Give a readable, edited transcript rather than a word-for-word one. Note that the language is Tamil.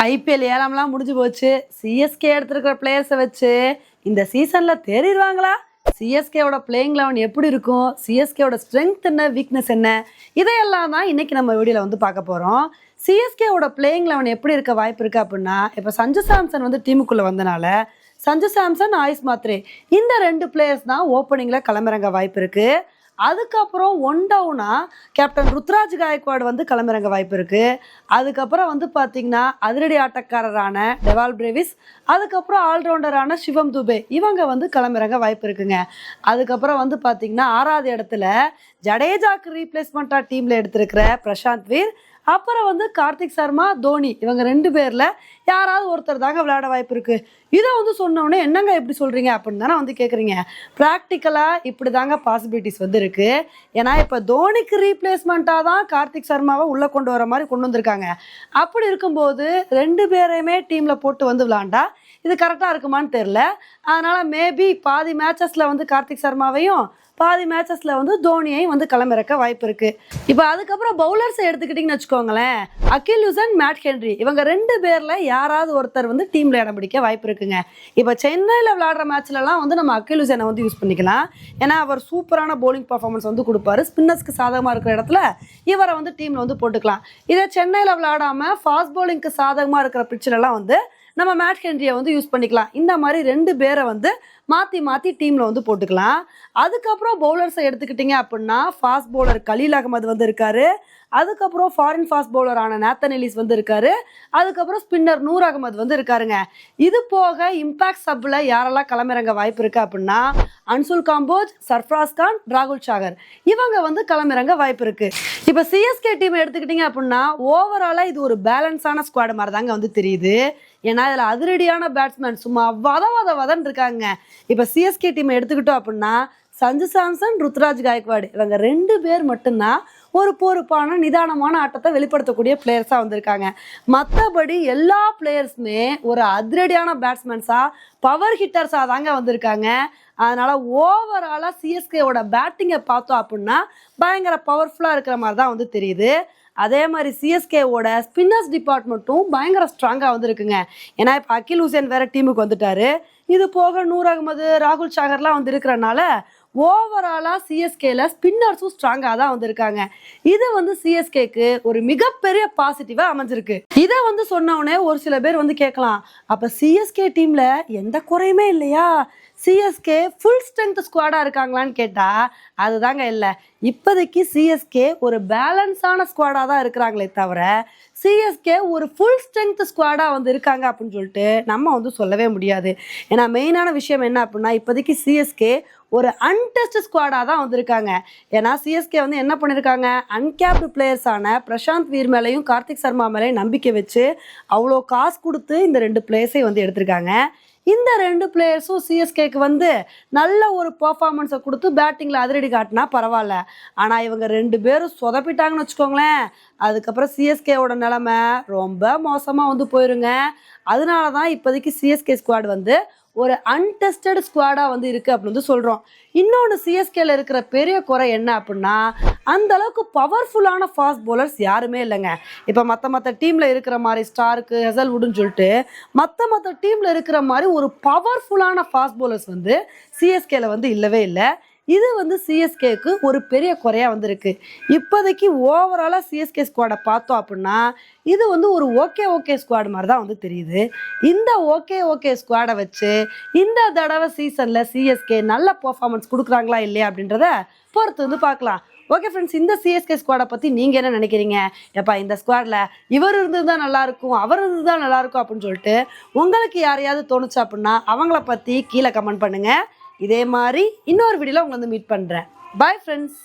ஐபிஎல் ஏலம்லாம் முடிஞ்சு போச்சு. சிஎஸ்கே எடுத்திருக்கிற பிளேயர்ஸை வச்சு இந்த சீசன்ல தேறிடுவாங்களா? சிஎஸ்கேவோட பிளேயிங் லெவன் எப்படி இருக்கும்? சிஎஸ்கேவோட ஸ்ட்ரென்த் என்ன, வீக்னஸ் என்ன? இதையெல்லாம் தான் இன்னைக்கு நம்ம வீடியோவில் வந்து பார்க்க போகிறோம். சிஎஸ்கேவோட பிளேயிங் லெவன் எப்படி இருக்க வாய்ப்பு இருக்குது அப்படின்னா, இப்போ சஞ்சு சாம்சன் வந்து டீமுக்குள்ளே வந்தனால சஞ்சு சாம்சன், ஆயுஷ் மாத்ரே இந்த 2 பிளேயர்ஸ் தான் ஓப்பனிங்கில் களமிறங்க வாய்ப்பு இருக்குது. அதுக்கப்புறம் ஒன் டவுனா கேப்டன் ருத்ராஜ் காயக்வாட் வந்து களமிறங்க வாய்ப்பு இருக்குது. அதுக்கப்புறம் வந்து பார்த்திங்கன்னா அதிரடி ஆட்டக்காரரான டெவால் பிரேவிஸ், அதுக்கப்புறம் ஆல்ரவுண்டரான சிவம் துபே இவங்க வந்து களமிறங்க வாய்ப்பு இருக்குங்க. அதுக்கப்புறம் வந்து பார்த்திங்கன்னா 6வது இடத்துல ஜடேஜாக்கு ரீப்ளேஸ்மெண்ட்டாக டீமில் எடுத்திருக்கிற பிரசாந்த் வீர், அப்புறம் வந்து கார்த்திக் சர்மா, தோனி இவங்க 2 பேரில் யாராவது ஒருத்தர் தாங்க விளையாட வாய்ப்பு இருக்குது. இதை வந்து சொன்னோடனே என்னங்க எப்படி சொல்கிறீங்க அப்படின்னு தானே வந்து கேட்குறீங்க. ப்ராக்டிக்கலாக இப்படி தாங்க பாசிபிலிட்டிஸ் வந்து இருக்குது. ஏன்னா இப்போ தோனிக்கு ரீப்ளேஸ்மெண்ட்டாக தான் கார்த்திக் சர்மாவை உள்ளே கொண்டு வர மாதிரி கொண்டு வந்திருக்காங்க. அப்படி இருக்கும்போது 2 பேரையுமே டீமில் போட்டு வந்து விளாண்டா இது கரெக்டாக இருக்குமான்னு தெரில. அதனால் மேபி பாதி மேட்சஸில் வந்து கார்த்திக் சர்மாவையும் பாதி மேட்சஸில் வந்து தோனியையும் வந்து களமிறக்க வாய்ப்பு இருக்குது. இப்போ அதுக்கப்புறம் பவுலர்ஸை எடுத்துக்கிட்டிங்கன்னு வச்சுக்கோங்களேன், அகில் ஹுசைன், மேட் ஹென்ரி இவங்க 2 பேரில் யாராவது ஒருத்தர் வந்து டீமில் இடம் பிடிக்க வாய்ப்பு இருக்குங்க. இப்போ சென்னையில் விளையாடுற மேட்ச்லலாம் வந்து நம்ம அகில் ஹுசைனை வந்து யூஸ் பண்ணிக்கலாம். ஏன்னா அவர் சூப்பரான பவுலிங் பர்ஃபார்மன்ஸ் வந்து கொடுப்பாரு. ஸ்பின்னர்ஸ்க்கு சாதகமாக இருக்கிற இடத்துல இவரை வந்து டீமில் வந்து போட்டுக்கலாம். இதே சென்னையில் விளையாடாமல் ஃபாஸ்ட் பவுலிங்க்கு சாதகமாக இருக்கிற பிச்சிலலாம் வந்து நம்ம மேட் ஹென்ரியை வந்து யூஸ் பண்ணிக்கலாம். இந்த மாதிரி 2 பேரை வந்து மாற்றி டீமில் வந்து போட்டுக்கலாம். அதுக்கப்புறம் பவுலர்ஸை எடுத்துக்கிட்டிங்க அப்படின்னா ஃபாஸ்ட் பவுலர் கலீல் அகமது வந்து இருக்காரு. அதுக்கப்புறம் ஃபாரின் ஃபாஸ்ட் பவுலரான நேத்தன் எலிஸ் வந்து இருக்காரு. அதுக்கப்புறம் ஸ்பின்னர் நூர் அகமது வந்து இருக்காருங்க. இது போக இம்பாக்ட் சப்பில் யாரெல்லாம் களமிறங்க வாய்ப்பு இருக்குது அப்படின்னா அன்சுல் காம்போஜ், சர்ஃப்ராஸ் கான், ராகுல் சாகர் இவங்க வந்து களமிறங்க வாய்ப்பு இருக்குது. இப்போ சிஎஸ்கே டீம் எடுத்துக்கிட்டிங்க அப்படின்னா ஓவராலாக இது ஒரு பேலன்ஸான ஸ்குவாட் மாதிரி தாங்க வந்து தெரியுது. ஏன்னா இதில் அதிரடியான பேட்ஸ்மேன் சும்மா வதன்னு இருக்காங்க. இப்போ சிஎஸ்கே டீமை எடுத்துக்கிட்டோம் அப்படின்னா சஞ்சு சாம்சன், ருத்ராஜ் காயக்வாட் இவங்க 2 பேர் மட்டும்தான் ஒரு பொறுப்பான நிதானமான ஆட்டத்தை வெளிப்படுத்தக்கூடிய பிளேயர்ஸாக வந்திருக்காங்க. மற்றபடி எல்லா பிளேயர்ஸுமே ஒரு அதிரடியான பேட்ஸ்மேன்ஸாக, பவர் ஹிட்டர்ஸாக தாங்க வந்திருக்காங்க. அதனால் ஓவராலாக சிஎஸ்கேவோட பேட்டிங்கை பார்த்தோம் அப்படின்னா பயங்கர பவர்ஃபுல்லாக இருக்கிற மாதிரி தான் வந்து தெரியுது. அதே மாதிரி சிஎஸ்கேவோட ஸ்பின்னர்ஸ் டிபார்ட்மெண்ட்டும் பயங்கர ஸ்ட்ராங்காக வந்து இருக்குங்க. ஏன்னா இப்போ அகில் ஹுசைன் வேறு டீமுக்கு வந்துட்டாரு. இது போக நூர் அகமது, ராகுல் சாகர்லாம் வந்து இருக்கிறனால ஓவராலாக சிஎஸ்கேல ஸ்பின்னர்ஸும் ஸ்ட்ராங்காக தான் வந்திருக்காங்க. இது வந்து சிஎஸ்கேக்கு ஒரு மிகப்பெரிய பாசிட்டிவாக அமைஞ்சிருக்கு. இதை வந்து சொன்னோடனே ஒரு சில பேர் வந்து கேட்கலாம், அப்போ சிஎஸ்கே டீமில் எந்த குறையுமே இல்லையா, சிஎஸ்கே ஃபுல் ஸ்ட்ரென்த் ஸ்குவாடாக இருக்காங்களான்னு கேட்டால் அதுதாங்க இல்லை. இப்போதைக்கு சிஎஸ்கே ஒரு பேலன்ஸான ஸ்குவாடாக தான் இருக்கிறாங்களே தவிர சிஎஸ்கே ஒரு ஃபுல் ஸ்ட்ரென்த் ஸ்குவாடாக வந்து இருக்காங்க அப்படின்னு சொல்லிட்டு நம்ம வந்து சொல்லவே முடியாது. ஏன்னா மெயினான விஷயம் என்ன அப்படின்னா இப்போதைக்கு சிஎஸ்கே ஒரு அன்டெஸ்ட் ஸ்குவாடாக தான் வந்திருக்காங்க. ஏன்னா சிஎஸ்கே வந்து என்ன பண்ணியிருக்காங்க, அன்கேப்டு பிளேயர்ஸான பிரசாந்த் வீர் மேலேயும் கார்த்திக் சர்மா மேலேயும் நம்பிக்கை வச்சு அவ்வளோ காசு கொடுத்து இந்த 2 பிளேயர்ஸையும் வந்து எடுத்திருக்காங்க. இந்த 2 பிளேயர்ஸும் சிஎஸ்கேக்கு வந்து நல்ல ஒரு பர்ஃபார்மன்ஸை கொடுத்து பேட்டிங்கில் அதிரடி காட்டினா பரவாயில்ல. ஆனால் இவங்க 2 பேரும் சொதப்பிட்டாங்கன்னு வச்சுக்கோங்களேன், அதுக்கப்புறம் சிஎஸ்கேவோட நிலைமை ரொம்ப மோசமாக வந்து போயிருங்க. அதனால தான் இப்போதைக்கு சிஎஸ்கே ஸ்குவாட் வந்து ஒரு அன்டெஸ்டட் ஸ்குவாடாக வந்து இருக்குது அப்படின்னு வந்து சொல்கிறோம். இன்னொன்று சிஎஸ்கேல இருக்கிற பெரிய குறை என்ன அப்படின்னா அந்த அளவுக்கு பவர்ஃபுல்லான ஃபாஸ்ட் பவுலர்ஸ் யாருமே இல்லைங்க. இப்போ மற்ற டீமில் இருக்கிற மாதிரி ஸ்டார்க்கு, ஹெசல்வுட்னு சொல்லிட்டு மற்ற டீமில் இருக்கிற மாதிரி ஒரு பவர்ஃபுல்லான ஃபாஸ்ட் பவுலர்ஸ் வந்து சிஎஸ்கேல வந்து இல்லவே இல்லை. இது வந்து சிஎஸ்கேக்கு ஒரு பெரிய குறையாக வந்திருக்கு. இப்போதைக்கு ஓவராலாக சிஎஸ்கே ஸ்குவாடை பார்த்தோம் அப்படின்னா இது வந்து ஒரு ஓகே ஸ்குவாட் மாதிரி தான் வந்து தெரியுது. இந்த ஓகே ஸ்குவாடை வச்சு இந்த தடவை சீசனில் சிஎஸ்கே நல்ல பர்ஃபார்மன்ஸ் கொடுக்குறாங்களா இல்லையா அப்படின்றத பொறுத்து வந்து பார்க்கலாம். ஓகே ஃப்ரெண்ட்ஸ், இந்த சிஎஸ்கே ஸ்குவாடை பற்றி நீங்கள் என்ன நினைக்கிறீங்க? எப்பா இந்த ஸ்குவாடில் இவர் இருந்து தான் நல்லாயிருக்கும், அவர் இருந்து தான் நல்லாயிருக்கும் அப்படின்னு சொல்லிட்டு உங்களுக்கு யாரையாவது தோணுச்சு அப்படின்னா அவங்கள பற்றி கீழே கமெண்ட் பண்ணுங்கள். இதே மாதிரி இன்னொரு வீடியோவில் உங்களை வந்து மீட் பண்ணுறேன். Bye friends.